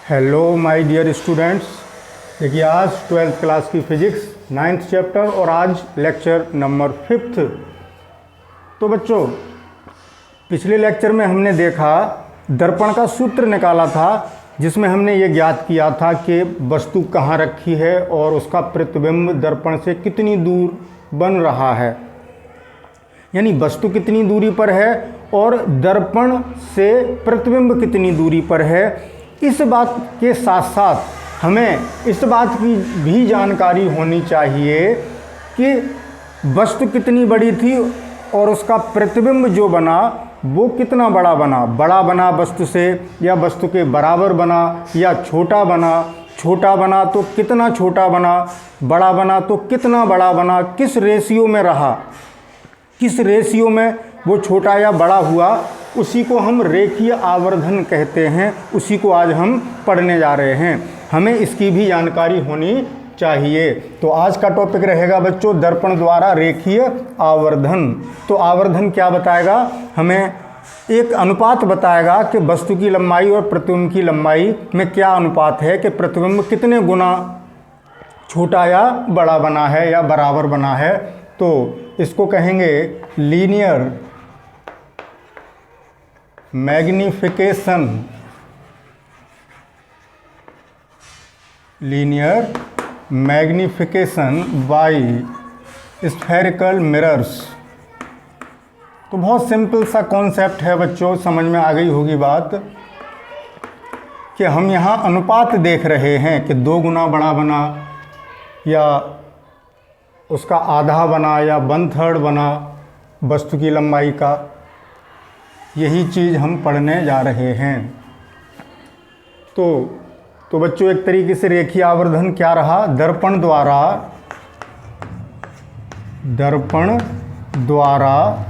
Hello my dear students. देखिए आज 12th class की फिजिक्स 9th चैप्टर और आज लेक्चर नंबर 5th। तो बच्चों पिछले लेक्चर में हमने देखा दर्पण का सूत्र निकाला था, जिसमें हमने ये ज्ञात किया था कि वस्तु कहाँ रखी है और उसका प्रतिबिंब दर्पण से कितनी दूर बन रहा है, यानी वस्तु कितनी दूरी पर है और दर्पण से प्रतिबिंब कितनी दूरी पर है। इस बात के साथ साथ हमें इस बात की भी जानकारी होनी चाहिए कि वस्तु कितनी बड़ी थी और उसका प्रतिबिंब जो बना वो कितना बड़ा बना वस्तु से, या वस्तु के बराबर बना या छोटा बना तो कितना छोटा बना तो कितना बड़ा बना, किस रेशियो में रहा, किस रेशियो में वो छोटा या बड़ा हुआ, उसी को हम रेखीय आवर्धन कहते हैं। उसी को आज हम पढ़ने जा रहे हैं। हमें इसकी भी जानकारी होनी चाहिए। तो आज का टॉपिक रहेगा बच्चों दर्पण द्वारा रेखीय आवर्धन। तो आवर्धन क्या बताएगा, हमें एक अनुपात बताएगा कि वस्तु की लंबाई और प्रतिबिंब की लंबाई में क्या अनुपात है, कि प्रतिबिंब कितने गुना छोटा या बड़ा बना है या बराबर बना है। तो इसको कहेंगे linear magnification, by spherical mirrors. तो बहुत सिंपल सा कॉन्सेप्ट है बच्चों, समझ में आ गई होगी बात कि हम यहाँ अनुपात देख रहे हैं कि 2 गुना बड़ा बना या उसका आधा बना या 1/3 बना वस्तु की लंबाई का। यही चीज़ हम पढ़ने जा रहे हैं। तो बच्चों एक तरीके से रेखीय आवर्धन क्या रहा, दर्पण द्वारा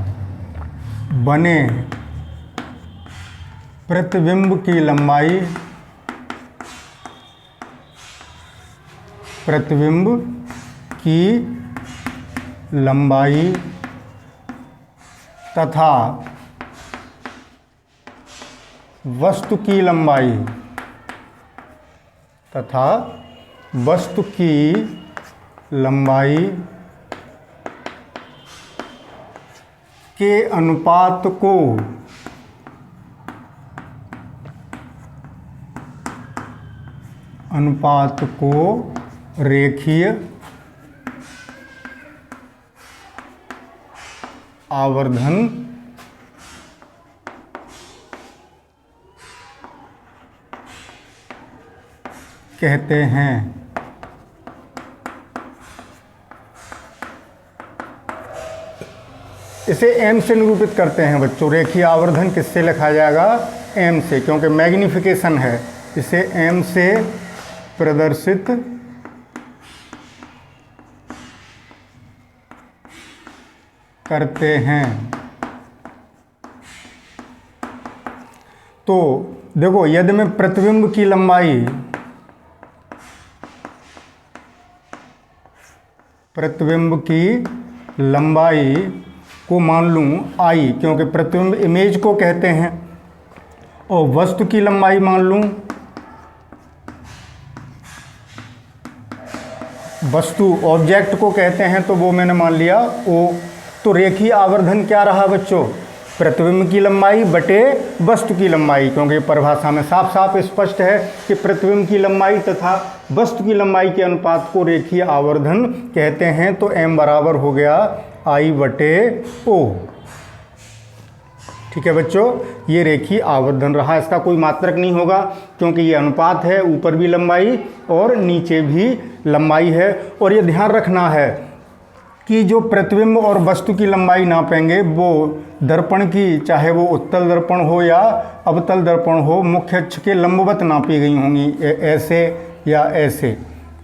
बने प्रतिबिंब की लंबाई तथा वस्तु की लंबाई के अनुपात को रेखीय आवर्धन कहते हैं। इसे m से निरूपित करते हैं बच्चों। रेखीय आवर्धन किससे लिखा जाएगा, m से, क्योंकि मैग्निफिकेशन है। इसे m से प्रदर्शित करते हैं। तो देखो यदि मैं प्रतिबिंब की लंबाई को मान लूँ I, क्योंकि प्रतिबिंब इमेज को कहते हैं, और वस्तु की लंबाई मान लूँ, वस्तु ऑब्जेक्ट को कहते हैं, तो वो मैंने मान लिया O। तो रेखीय आवर्धन क्या रहा बच्चों, प्रतिबिंब की लंबाई बटे वस्तु की लंबाई, क्योंकि परिभाषा में साफ साफ स्पष्ट है कि प्रतिबिंब की लंबाई तथा वस्तु की लंबाई के अनुपात को रेखीय आवर्धन कहते हैं। तो m बराबर हो गया I/O। ठीक है बच्चों, ये रेखीय आवर्धन रहा। इसका कोई मात्रक नहीं होगा, क्योंकि ये अनुपात है, ऊपर भी लंबाई और नीचे भी लंबाई है। और ये ध्यान रखना है कि जो प्रतिबिंब और वस्तु की लंबाई नापेंगे वो दर्पण की, चाहे वो उत्तल दर्पण हो या अवतल दर्पण हो, मुख्य अक्ष के लंबवत नापी गई होंगी, ऐसे या ऐसे।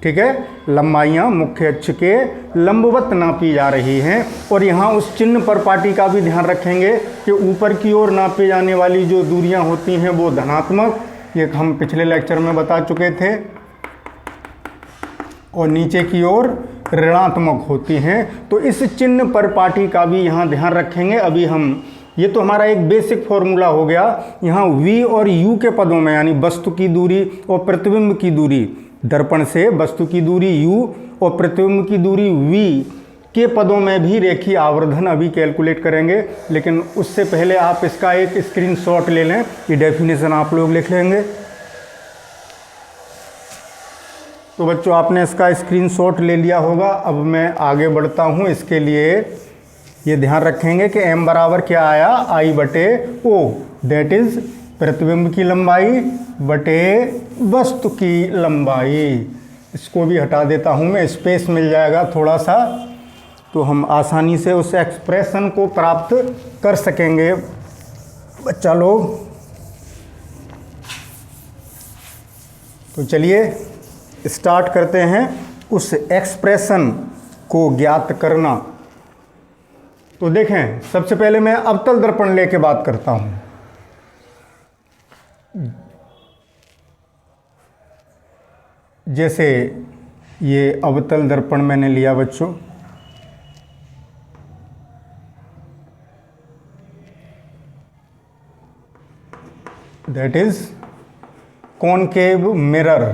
ठीक है, लंबाइयाँ मुख्य अक्ष के लंबवत नापी जा रही हैं। और यहाँ उस चिन्ह पर पाटी का भी ध्यान रखेंगे कि ऊपर की ओर नापे जाने वाली जो दूरियाँ होती हैं वो धनात्मक, ये हम पिछले लेक्चर में बता चुके थे, और नीचे की ओर ऋणात्मक होती हैं। तो इस चिन्ह पर पाटी का भी यहाँ ध्यान रखेंगे। अभी हम ये तो हमारा एक बेसिक फॉर्मूला हो गया। यहाँ v और u के पदों में, यानी वस्तु की दूरी और प्रतिबिंब की दूरी, दर्पण से वस्तु की दूरी u और प्रतिबिंब की दूरी v के पदों में भी रेखीय आवर्धन अभी कैलकुलेट करेंगे। लेकिन उससे पहले आप इसका एक स्क्रीनशॉट ले लें, ये डेफिनेशन आप लोग लिख लेंगे। तो बच्चों आपने इसका स्क्रीनशॉट ले लिया होगा। अब मैं आगे बढ़ता हूँ। इसके लिए ये ध्यान रखेंगे कि m बराबर क्या आया, I बटे O, दैट इज प्रतिबिंब की लंबाई बटे वस्तु की लंबाई। इसको भी हटा देता हूँ मैं, स्पेस मिल जाएगा थोड़ा सा, तो हम आसानी से उस एक्सप्रेशन को प्राप्त कर सकेंगे बच्चा लोग। तो चलिए स्टार्ट करते हैं उस एक्सप्रेशन को ज्ञात करना। तो देखें, सबसे पहले मैं अवतल दर्पण लेके बात करता हूं। जैसे ये अवतल दर्पण मैंने लिया बच्चों, दैट इज कॉनकेव मिरर,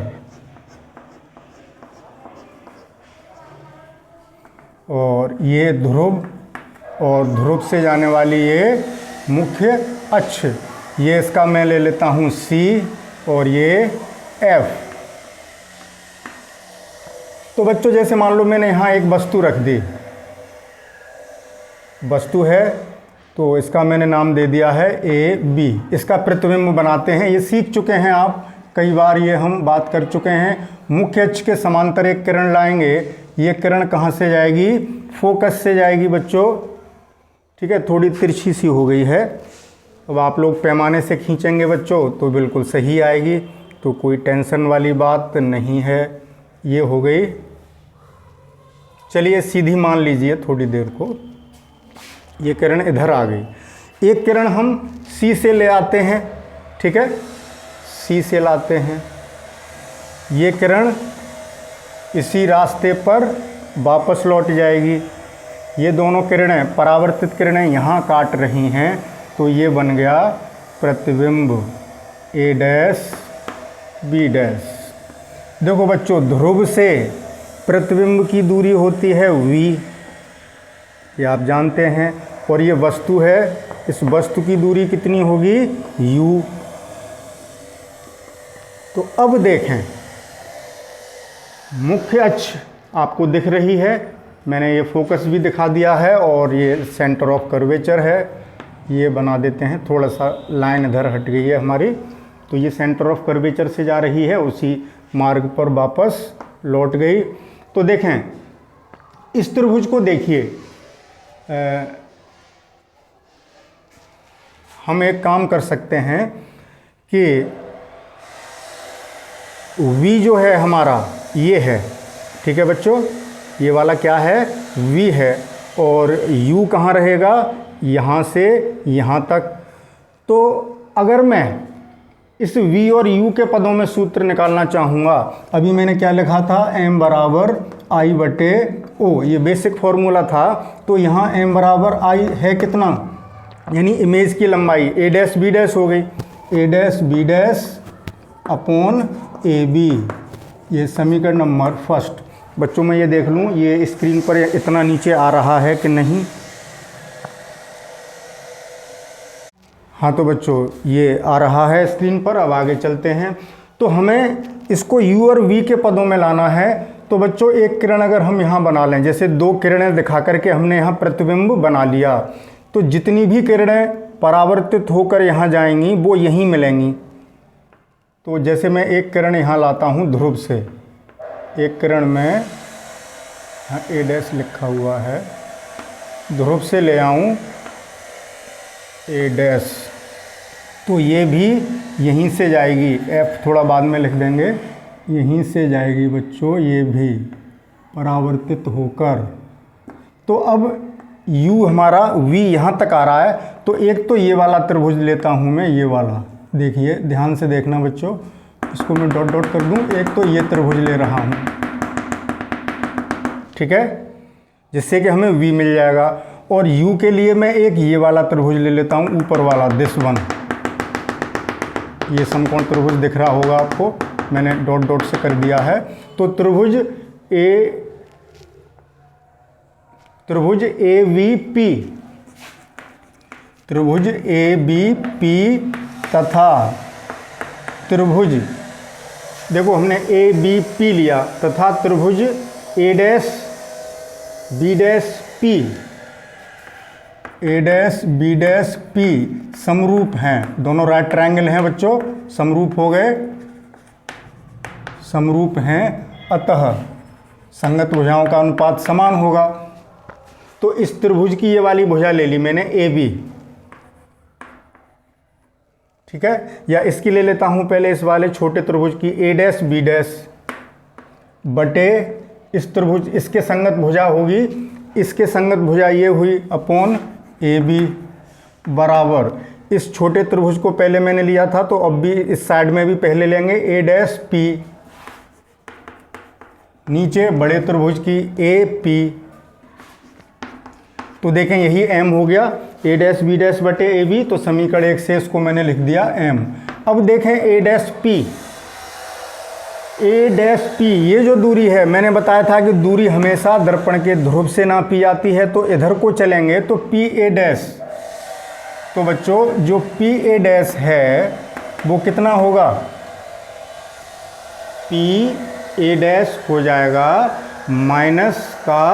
और ये ध्रुव और ध्रुव से जाने वाली ये मुख्य अक्ष, ये इसका मैं ले लेता हूँ C और ये F। तो बच्चों जैसे मान लो मैंने यहाँ एक वस्तु रख दी, वस्तु है, तो इसका मैंने नाम दे दिया है AB। इसका प्रतिबिंब बनाते हैं, ये सीख चुके हैं आप, कई बार ये हम बात कर चुके हैं। मुख्य अक्ष के समांतर एक किरण लाएंगे, ये किरण कहाँ से जाएगी, फोकस से जाएगी बच्चों। ठीक है, थोड़ी तिरछी सी हो गई है, अब आप लोग पैमाने से खींचेंगे बच्चों तो बिल्कुल सही आएगी, तो कोई टेंशन वाली बात नहीं है। ये हो गई। चलिए सीधी मान लीजिए थोड़ी देर को, ये किरण इधर आ गई। एक किरण हम C से ले आते हैं, ठीक है, C से लाते हैं। ये किरण इसी रास्ते पर वापस लौट जाएगी। ये दोनों किरणें, परावर्तित किरणें यहाँ काट रही हैं, तो ये बन गया प्रतिबिंब A डैश B डैश। देखो बच्चों, ध्रुव से प्रतिबिंब की दूरी होती है v, ये आप जानते हैं, और ये वस्तु है, इस वस्तु की दूरी कितनी होगी u। तो अब देखें, मुख्य अक्ष आपको दिख रही है, मैंने ये फोकस भी दिखा दिया है, और ये सेंटर ऑफ कर्वेचर है, ये बना देते हैं, थोड़ा सा लाइन इधर हट गई है हमारी, तो ये सेंटर ऑफ कर्वेचर से जा रही है, उसी मार्ग पर वापस लौट गई। तो देखें, इस त्रिभुज को देखिए, हम एक काम कर सकते हैं कि v जो है हमारा ये है, ठीक है बच्चों, ये वाला क्या है v है, और u कहाँ रहेगा, यहाँ से यहाँ तक। तो अगर मैं इस v और u के पदों में सूत्र निकालना चाहूँगा, अभी मैंने क्या लिखा था, m बराबर I बटे O, ये बेसिक फॉर्मूला था। तो यहाँ m बराबर I है कितना, यानी इमेज की लंबाई a डैश b डैश हो गई, a dash b dash upon AB, ये समीकरण नंबर फर्स्ट। बच्चों मैं ये देख लूँ ये स्क्रीन पर इतना नीचे आ रहा है कि नहीं। हाँ तो बच्चों ये आ रहा है स्क्रीन पर। अब आगे चलते हैं। तो हमें इसको u और v के पदों में लाना है। तो बच्चों एक किरण अगर हम यहाँ बना लें, जैसे दो किरणें दिखा करके हमने यहाँ प्रतिबिंब बना लिया, तो जितनी भी किरणें परावर्तित होकर यहाँ जाएंगी वो यहीं मिलेंगी। तो जैसे मैं एक किरण यहाँ लाता हूँ ध्रुव से, एक किरण में यहाँ A डैश लिखा हुआ है, ध्रुव से ले आऊँ A डैश, तो ये भी यहीं से जाएगी, F थोड़ा बाद में लिख देंगे, यहीं से जाएगी बच्चों, ये भी परावर्तित होकर। तो अब U हमारा V यहाँ तक आ रहा है, तो एक तो ये वाला त्रिभुज लेता हूँ मैं, ये वाला, देखिए ध्यान से देखना बच्चों, इसको मैं डॉट डॉट कर दूँ। एक तो ये त्रिभुज ले रहा हूँ, ठीक है, जिससे कि हमें V मिल जाएगा। और u के लिए मैं एक ये वाला त्रिभुज ले लेता हूँ, ऊपर वाला, दिस वन। ये समकोण त्रिभुज दिख रहा होगा आपको, मैंने डॉट डॉट से कर दिया है। तो त्रिभुज ए वी पी, त्रिभुज ए बी पी तथा त्रिभुज, देखो हमने ए बी पी लिया, तथा त्रिभुज A dash B dash P, A dash B dash P समरूप हैं। दोनों राइट ट्रायंगल हैं बच्चों, समरूप हो गए, समरूप हैं, अतः संगत भुजाओं का अनुपात समान होगा। तो इस त्रिभुज की ये वाली भुजा ले ली मैंने ए बी, ठीक है। या इसकी ले लेता हूं पहले, इस वाले छोटे त्रिभुज की ए डैश बी डैश बटे इस त्रिभुज, इसके संगत भुजा होगी, इसके संगत भुजा ये हुई अपॉन ए बी, बराबर इस छोटे त्रिभुज को पहले मैंने लिया था तो अब भी इस साइड में भी पहले लेंगे ए डैश पी, नीचे बड़े त्रिभुज की ए पी। तो देखें यही m हो गया, ए डैश बी डैश बटे ए बी, तो समीकरण 1 से इसको मैंने लिख दिया m। अब देखें ए डैश पी, ए डैश पी ये जो दूरी है, मैंने बताया था कि दूरी हमेशा दर्पण के ध्रुव से नापी जाती है, तो इधर को चलेंगे तो पी ए डैश, तो बच्चों जो पी ए डैश है वो कितना होगा, पी ए डैश हो जाएगा माइनस का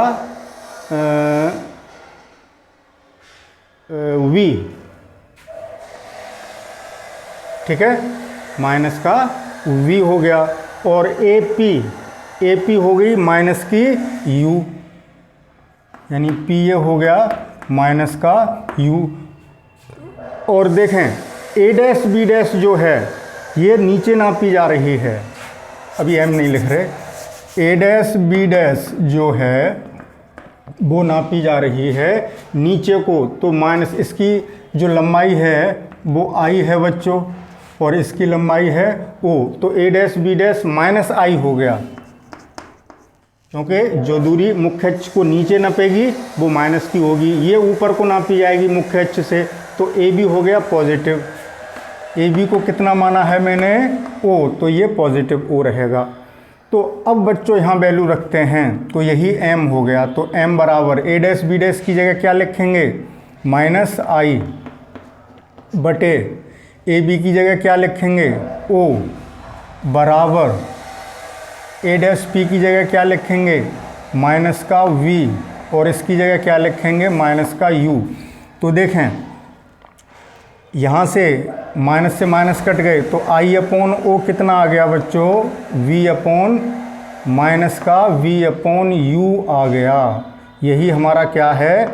v, ठीक है, माइनस का v हो गया, और AP हो गई माइनस की u, यानी PA हो गया माइनस का u। और देखें A डैश B डैश जो है ये नीचे नापी जा रही है, अभी m नहीं लिख रहे, A डैश B डैश जो है वो नापी जा रही है नीचे को, तो माइनस इसकी जो लंबाई है वो I है बच्चों, और इसकी लंबाई है O, तो A dash B dash minus I हो गया, क्योंकि जो दूरी मुख्य अक्ष को नीचे नापेगी वो माइनस की होगी, ये ऊपर को नापी जाएगी मुख्य अक्ष से, तो AB हो गया पॉजिटिव। AB को कितना माना है मैंने, O, तो ये पॉजिटिव O रहेगा। तो अब बच्चों यहाँ वैल्यू रखते हैं, तो यही m हो गया, तो m बराबर A डैश B डैश की जगह क्या लिखेंगे, माइनस I बटे AB की जगह क्या लिखेंगे, O, बराबर A डैश P की जगह क्या लिखेंगे, माइनस का V, और इसकी जगह क्या लिखेंगे, माइनस का U। तो देखें यहाँ से माइनस कट गए, तो I अपॉन O कितना आ गया बच्चों, V अपॉन माइनस का V अपॉन U आ गया, यही हमारा क्या है,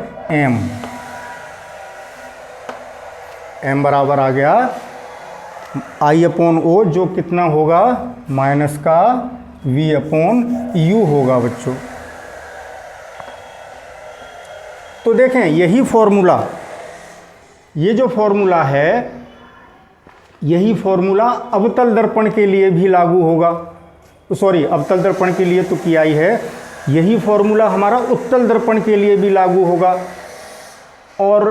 m बराबर आ गया I अपॉन O, जो कितना होगा, माइनस का V अपॉन U होगा बच्चों। तो देखें यही फॉर्मूला, ये जो फॉर्मूला है, यही फॉर्मूला अवतल दर्पण के लिए भी लागू होगा, सॉरी अवतल दर्पण के लिए तो किया ही है, यही फॉर्मूला हमारा उत्तल दर्पण के लिए भी लागू होगा। और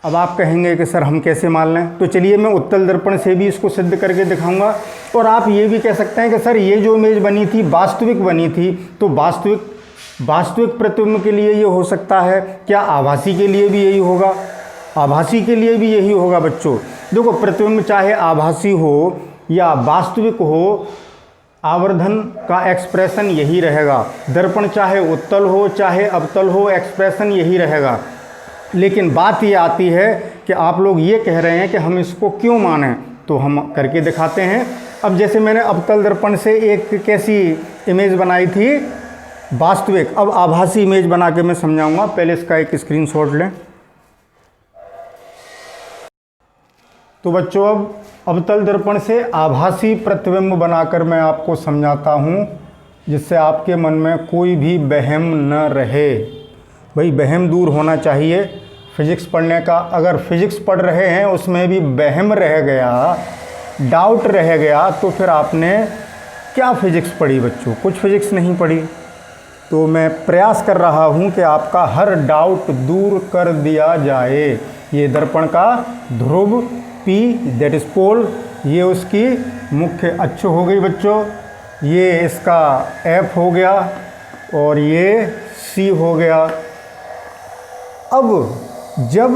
अब आप कहेंगे कि सर हम कैसे मान लें, तो चलिए मैं उत्तल दर्पण से भी इसको सिद्ध करके दिखाऊंगा। और आप ये भी कह सकते हैं कि सर ये जो इमेज बनी थी वास्तविक बनी थी, तो वास्तविक प्रतिबिंब के लिए ये हो सकता है, क्या आभासी के लिए भी यही होगा, आभासी के लिए भी यही होगा बच्चों। देखो प्रतिबिंब चाहे आभासी हो या वास्तविक हो, आवर्धन का एक्सप्रेशन यही रहेगा, दर्पण चाहे उत्तल हो चाहे अवतल हो, एक्सप्रेशन यही रहेगा। लेकिन बात ये आती है कि आप लोग ये कह रहे हैं कि हम इसको क्यों मानें, तो हम करके दिखाते हैं। अब जैसे मैंने अवतल दर्पण से एक कैसी इमेज बनाई थी वास्तविक, अब आभासी इमेज बना के मैं समझाऊंगा, पहले इसका एक स्क्रीनशॉट लें। तो बच्चों अब अवतल दर्पण से आभासी प्रतिबिंब बनाकर मैं आपको समझाता हूँ, जिससे आपके मन में कोई भी वहम न रहे। भाई वहम दूर होना चाहिए फिजिक्स पढ़ने का। अगर फिजिक्स पढ़ रहे हैं उसमें भी वहम रह गया, डाउट रह गया, तो फिर आपने क्या फिजिक्स पढ़ी बच्चों, कुछ फिजिक्स नहीं पढ़ी। तो मैं प्रयास कर रहा हूँ कि आपका हर डाउट दूर कर दिया जाए। ये दर्पण का ध्रुव P दैट इज पोल, ये उसकी मुख्य अक्ष हो गई बच्चों, ये इसका F हो गया और ये C हो गया। अब जब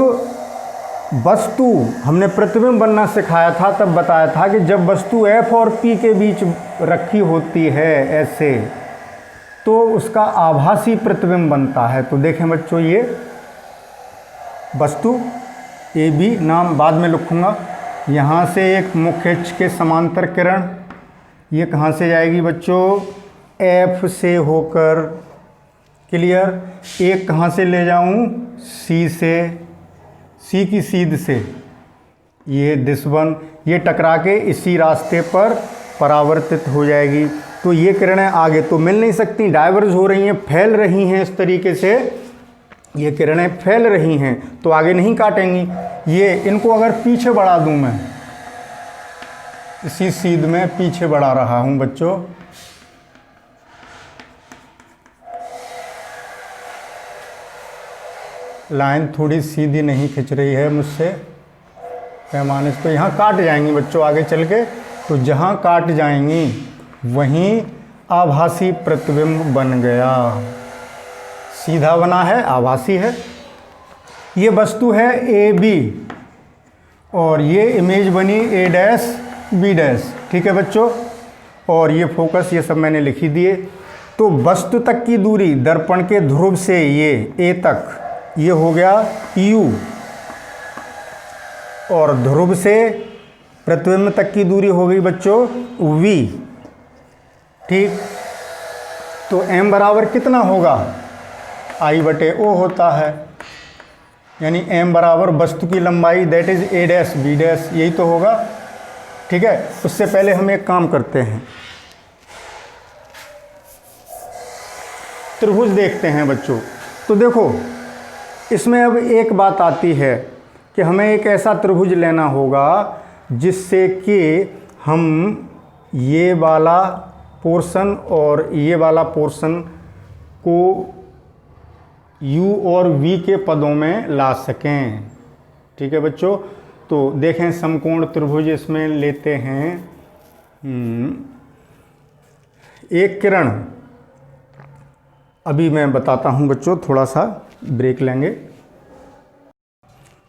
वस्तु हमने प्रतिबिंब बनना सिखाया था तब बताया था कि जब वस्तु F और P के बीच रखी होती है ऐसे, तो उसका आभासी प्रतिबिंब बनता है। तो देखें बच्चों, ये वस्तु AB नाम बाद में लिखूँगा, यहाँ से एक मुख्य अक्ष के समांतर किरण, ये कहाँ से जाएगी बच्चों, F से होकर, क्लियर। एक कहाँ से ले जाऊँ, C से, C की सीध से, ये दिस वन, ये टकरा के इसी रास्ते पर परावर्तित हो जाएगी। तो ये किरणें आगे तो मिल नहीं सकती, डाइवर्ज हो रही हैं, फैल रही हैं इस तरीके से, ये किरणें फैल रही हैं तो आगे नहीं काटेंगी। ये इनको अगर पीछे बढ़ा दूं मैं, इसी सीध में पीछे बढ़ा रहा हूं बच्चों, लाइन थोड़ी सीधी नहीं खिंच रही है मुझसे पैमाने से, तो यहाँ काट जाएंगी बच्चों आगे चल के। तो जहाँ काट जाएंगी वहीं आभासी प्रतिबिंब बन गया, सीधा बना है, आभासी है। ये वस्तु है AB और ये इमेज बनी A डैश B डैश, ठीक है बच्चों। और ये फोकस, ये सब मैंने लिखी दिए। तो वस्तु तक की दूरी दर्पण के ध्रुव से ये A तक, ये हो गया U, और ध्रुव से प्रतिबिंब तक की दूरी हो गई बच्चों V, ठीक। तो M बराबर कितना होगा, I/O होता है, यानी M बराबर वस्तु की लंबाई that is A dash B dash, यही तो होगा, ठीक है। उससे पहले हम एक काम करते हैं, त्रिभुज देखते हैं बच्चों। तो देखो इसमें अब एक बात आती है कि हमें एक ऐसा त्रिभुज लेना होगा जिससे कि हम ये वाला पोर्शन और ये वाला पोर्शन को U और V के पदों में ला सकें, ठीक है बच्चों। तो देखें समकोण त्रिभुज इसमें लेते हैं। एक किरण, अभी मैं बताता हूं बच्चों, थोड़ा सा ब्रेक लेंगे।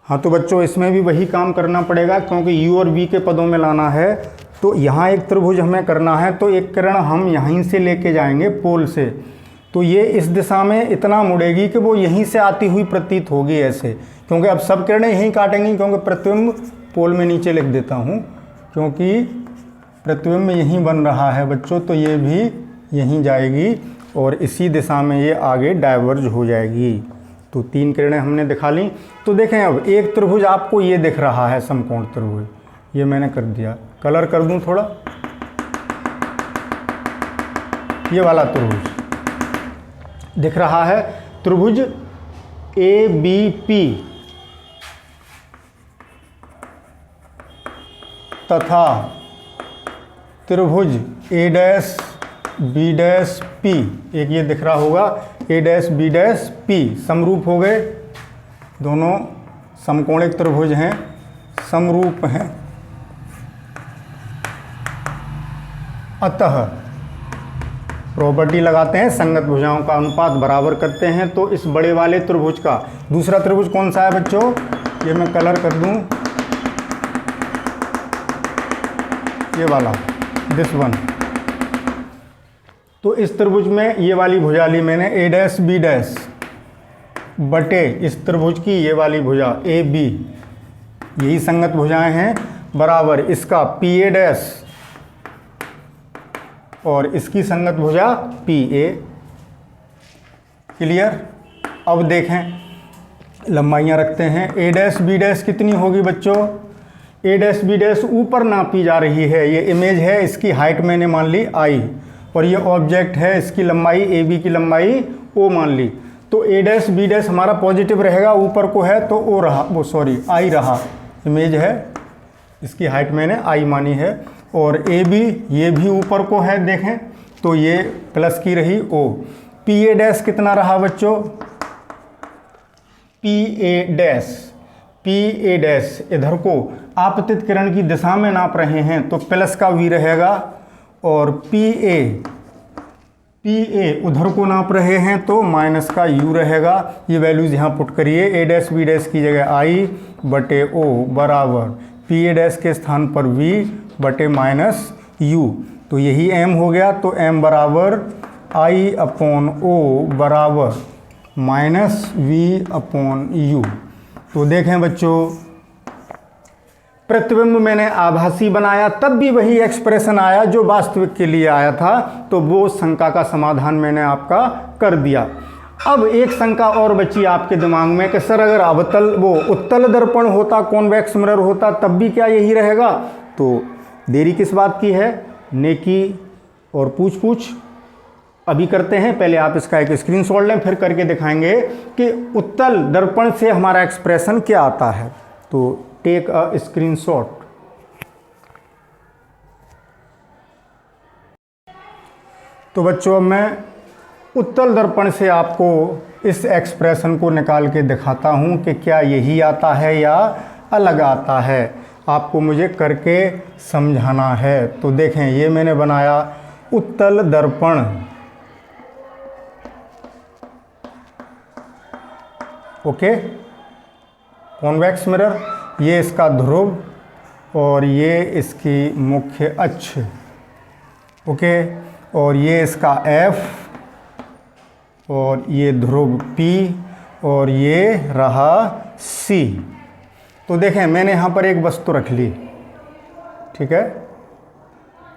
हाँ तो बच्चों इसमें भी वही काम करना पड़ेगा क्योंकि U और V के पदों में लाना है। तो यहाँ एक त्रिभुज हमें करना है, तो एक किरण हम यहीं से लेके जाएंगे पोल से, तो ये इस दिशा में इतना मुड़ेगी कि वो यहीं से आती हुई प्रतीत होगी ऐसे, क्योंकि अब सब किरणें यहीं काटेंगी, क्योंकि प्रतिबिंब पोल में नीचे लिख देता हूँ, क्योंकि प्रतिबिंब यहीं बन रहा है बच्चों, तो ये भी यहीं जाएगी और इसी दिशा में ये आगे डाइवर्ज हो जाएगी। तो तीन किरणें हमने दिखा ली। तो देखें अब एक त्रिभुज आपको ये दिख रहा है समकोण त्रिभुज, ये मैंने कर दिया, कलर कर दूं थोड़ा, ये वाला त्रिभुज दिख रहा है, त्रिभुज ABP तथा त्रिभुज A dash B dash P, एक ये दिख रहा होगा A dash B dash P, समरूप हो गए, दोनों समकोणिक त्रिभुज हैं, समरूप हैं। अतः प्रॉपर्टी लगाते हैं, संगत भुजाओं का अनुपात बराबर करते हैं। तो इस बड़े वाले त्रिभुज का दूसरा त्रिभुज कौन सा है बच्चों, ये मैं कलर कर दूं, ये वाला, दिस वन। तो इस त्रिभुज में ये वाली भुजा ली मैंने A डैश B डैश बटे इस त्रिभुज की ये वाली भुजा AB, यही संगत भुजाएं हैं, बराबर इसका PA डैश और इसकी संगत भुजा PA, क्लियर। अब देखें लंबाइयां रखते हैं, A डैश B डैश कितनी होगी बच्चों, A डैश B डैश ऊपर नापी जा रही है, ये इमेज है, इसकी हाइट मैंने मान ली I, और ये ऑब्जेक्ट है, इसकी लंबाई AB की लंबाई O मान ली। तो A डैश B डैश हमारा पॉजिटिव रहेगा, ऊपर को है तो O रहा, वो सॉरी I रहा, इमेज है, इसकी हाइट मैंने I मानी है। और AB ये भी ऊपर को है, देखें तो ये प्लस की रही O। पी ए डैश कितना रहा बच्चों, पी ए डैश इधर को आपतित किरण की दिशा में नाप रहे हैं तो प्लस का v रहेगा, और पी ए उधर को नाप रहे हैं तो माइनस का u रहेगा। ये वैल्यूज यहाँ पुट करिए, ए डैश बी डैश की जगह i बटे o बराबर पी ए डैश के स्थान पर v बटे माइनस u, तो यही m हो गया। तो m बराबर i अपॉन o बराबर माइनस v अपॉन u। तो देखें बच्चों, प्रतिबिंब मैंने आभासी बनाया तब भी वही एक्सप्रेशन आया जो वास्तविक के लिए आया था, तो वो शंका का समाधान मैंने आपका कर दिया। अब एक शंका और बची आपके दिमाग में कि सर अगर उत्तल दर्पण होता, कॉन्वेक्स मिरर होता, तब भी क्या यही रहेगा? तो देरी किस बात की है, नेकी और पूछ अभी करते हैं। पहले आप इसका एक स्क्रीनशॉट लें, फिर करके दिखाएंगे कि उत्तल दर्पण से हमारा एक्सप्रेशन क्या आता है। तो टेक अ स्क्रीनशॉट। तो बच्चों, मैं उत्तल दर्पण से आपको इस एक्सप्रेशन को निकाल के दिखाता हूं कि क्या यही आता है या अलग आता है, आपको मुझे करके समझाना है। तो देखें, ये मैंने बनाया उत्तल दर्पण, ओके, कॉन्वेक्स मिरर, ये इसका ध्रुव और ये इसकी मुख्य अक्ष, ओके, और ये इसका F और ये ध्रुव P और ये रहा C। तो देखें, मैंने यहाँ पर एक वस्तु रख ली, ठीक है,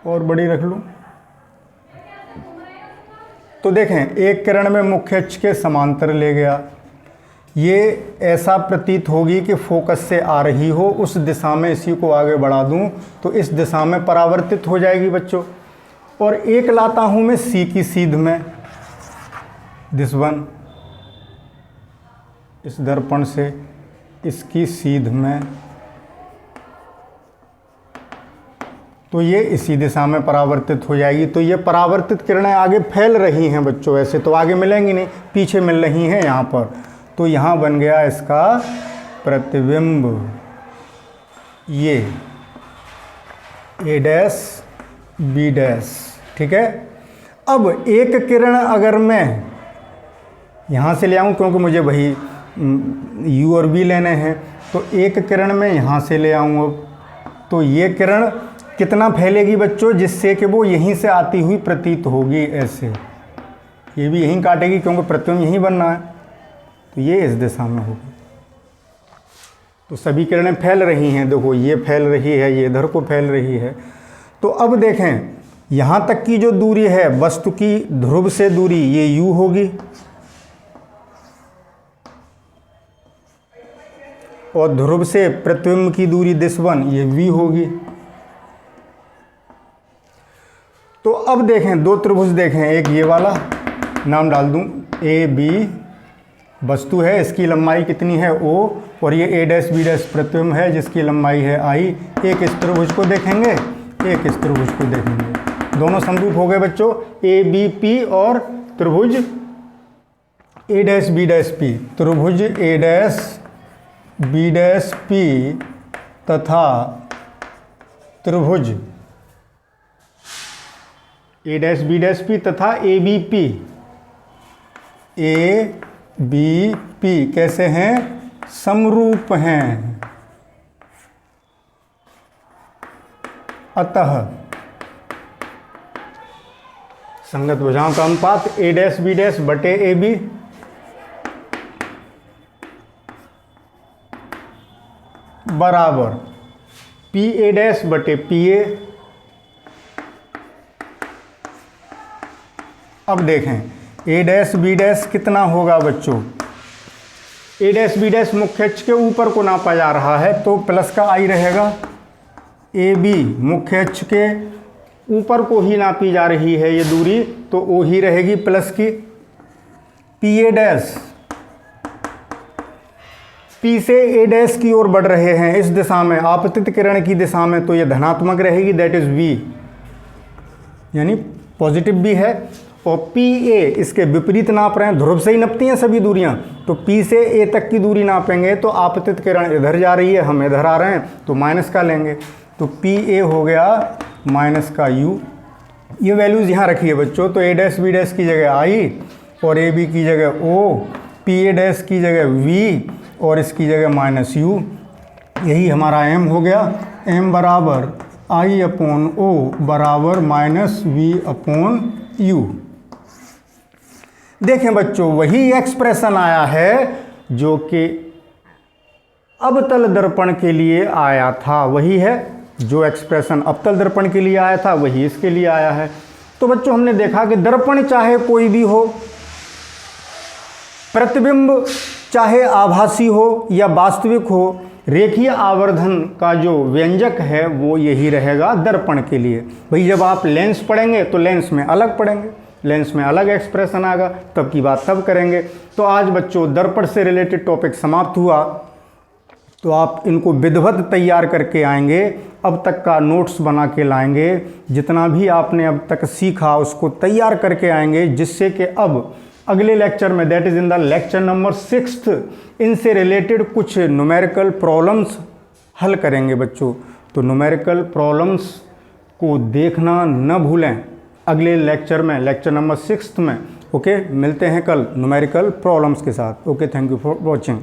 और बड़ी रख लूँ। तो देखें, एक किरण में मुख्य अक्ष के समांतर ले गया, ये ऐसा प्रतीत होगी कि फोकस से आ रही हो, उस दिशा में इसी को आगे बढ़ा दूं तो इस दिशा में परावर्तित हो जाएगी बच्चों। और एक लाता हूं मैं सी की सीध में, दिस वन, इस दर्पण से इसकी सीध में, तो ये इसी दिशा में परावर्तित हो जाएगी। तो ये परावर्तित किरणें आगे फैल रही हैं बच्चों, ऐसे तो आगे मिलेंगी नहीं, पीछे मिल रही हैं यहाँ पर। तो यहाँ बन गया इसका प्रतिबिंब, ये ए डैश बी डैश, ठीक है। अब एक किरण अगर मैं यहाँ से ले आऊँ, क्योंकि मुझे वही यू और बी लेने हैं, तो एक किरण मैं यहाँ से ले आऊँ अब, तो ये किरण कितना फैलेगी बच्चों, जिससे कि वो यहीं से आती हुई प्रतीत होगी, ऐसे ये भी यहीं काटेगी क्योंकि प्रतिबिंब यहीं बनना है, तो ये इस दिशा में होगी। तो सभी किरणें फैल रही हैं, देखो ये फैल रही है, ये इधर को फैल रही है। तो अब देखें, यहाँ तक की जो दूरी है वस्तु की ध्रुव से दूरी, ये u होगी, और ध्रुव से प्रतिबिंब की दूरी दिस वन, ये v होगी। तो अब देखें, दो त्रिभुज देखें, एक ये वाला, नाम डाल दूं ए बी, वस्तु है, इसकी लंबाई कितनी है o, और ये ए डैश बी डैश प्रतिबिंब है जिसकी लंबाई है i। एक इस त्रिभुज को देखेंगे, एक इस त्रिभुज को देखेंगे, दोनों समरूप हो गए बच्चों, ए बी पी और त्रिभुज A dash B dash P. त्रिभुज A dash B dash P तथा त्रिभुज A dash B dash P तथा A B P, A B P कैसे हैं, समरूप हैं। अतः संगत भुजाओं का अनुपात ए डैश बी डैश बटे ए बी बराबर पी ए डैश बटे पी ए। अब देखें, ए डैश बी डैश कितना होगा बच्चों, ए डैश बी डैश मुख्य अक्ष के ऊपर को नापा जा रहा है तो प्लस का आई रहेगा, ए बी मुख्य अक्ष के ऊपर को ही नापी जा रही है ये दूरी, तो ओ ही रहेगी प्लस की। पी ए डैश पी से ए डैश की ओर बढ़ रहे हैं इस दिशा में, आपतित किरण की दिशा में, तो ये धनात्मक रहेगी, दैट इज वी, यानी पॉजिटिव भी है। और पी ए इसके विपरीत नाप रहे हैं, ध्रुव से ही नपती हैं सभी दूरियां, तो पी से ए तक की दूरी नापेंगे तो आपतित किरण इधर जा रही है, हम इधर आ रहे हैं तो माइनस का लेंगे, तो पी ए हो गया माइनस का यू। ये वैल्यूज़ यहाँ रखिए बच्चों, तो ए डैश बी डैश की जगह आई और ए बी की जगह ओ, पी ए डैश की जगह वी और इसकी जगह माइनस यू। यही हमारा एम हो गया, एम बराबर आई अपॉन ओ बराबर माइनस वी अपॉन यू। देखें बच्चों, वही एक्सप्रेशन आया है जो कि अवतल दर्पण के लिए आया था, वही है जो एक्सप्रेशन अवतल दर्पण के लिए आया था वही इसके लिए आया है। तो बच्चों हमने देखा कि दर्पण चाहे कोई भी हो, प्रतिबिंब चाहे आभासी हो या वास्तविक हो, रेखीय आवर्धन का जो व्यंजक है वो यही रहेगा दर्पण के लिए। भाई जब आप लेंस पढ़ेंगे तो लेंस में अलग पढ़ेंगे, लेंस में अलग एक्सप्रेशन आएगा, तब की बात तब करेंगे। तो आज बच्चों दर्पण से रिलेटेड टॉपिक समाप्त हुआ, तो आप इनको विधिवत तैयार करके आएंगे, अब तक का नोट्स बना के लाएंगे, जितना भी आपने अब तक सीखा उसको तैयार करके आएंगे, जिससे कि अब अगले लेक्चर में, that is in the lecture number 6, इनसे रिलेटेड कुछ न्यूमेरिकल प्रॉब्लम्स हल करेंगे बच्चों। तो न्यूमेरिकल प्रॉब्लम्स को देखना न भूलें अगले लेक्चर में, लेक्चर नंबर 6 में। ओके, मिलते हैं कल न्यूमेरिकल प्रॉब्लम्स के साथ। Okay, thank you for watching.